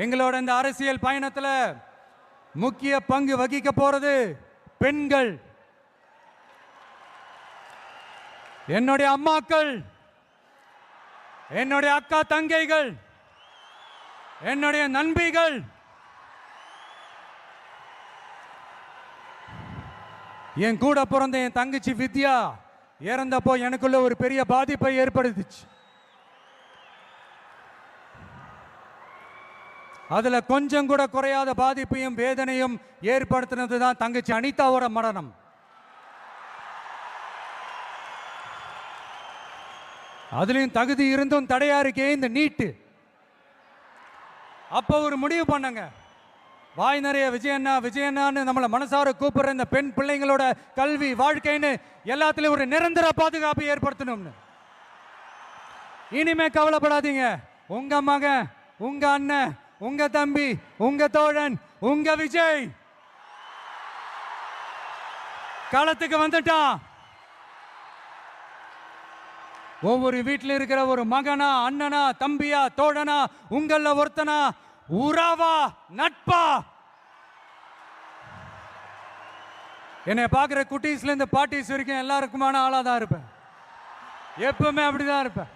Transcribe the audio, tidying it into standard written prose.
எங்களோட இந்த அரசியல் பயணத்தில் முக்கிய பங்கு வகிக்க போறது பெண்கள், என்னுடைய அம்மாக்கள், என்னுடைய அக்கா தங்கைகள், என்னுடைய நண்பிகள். என் கூட பிறந்த என் தங்கச்சி வித்யா இறந்தப்போ எனக்குள்ள ஒரு பெரிய பாதிப்பை ஏற்படுத்துச்சு. அதுல கொஞ்சம் கூட குறையாத பாதிப்பையும் வேதனையும் ஏற்படுத்தினது தான் தங்கச்சி அனிதாவோட மரணம். அதுலயும் தகுதி இருந்தும் தடையா இருக்கே இந்த நீட்டு. அப்போ ஒரு முடிவு பண்ணங்க, வாய் நிறைய விஜயண்ணா விஜயண்ணான்னு நம்மளை மனசார கூப்பிடுற இந்த பெண் பிள்ளைங்களோட கல்வி வாழ்க்கைன்னு எல்லாத்துலயும் ஒரு நிரந்தர பாதுகாப்பு ஏற்படுத்தணும்னு. இனிமே கவலைப்படாதீங்க, உங்க மகன், உங்க அண்ணன், உங்க தம்பி, உங்க தோழன், உங்க விஜய் களத்துக்கு வந்துட்டான். ஒவ்வொரு வீட்டில் இருக்கிற ஒரு மகனா, அண்ணனா, தம்பியா, தோழனா, உங்கள ஒருத்தனா, உறவா, நட்பா, என்னை பார்க்குற குட்டீஸ்ல இருந்து பாட்டிஸ் வரைக்கும் எல்லாருக்குமான ஆளா தான் இருப்பேன். எப்பவுமே அப்படிதான் இருப்பேன்.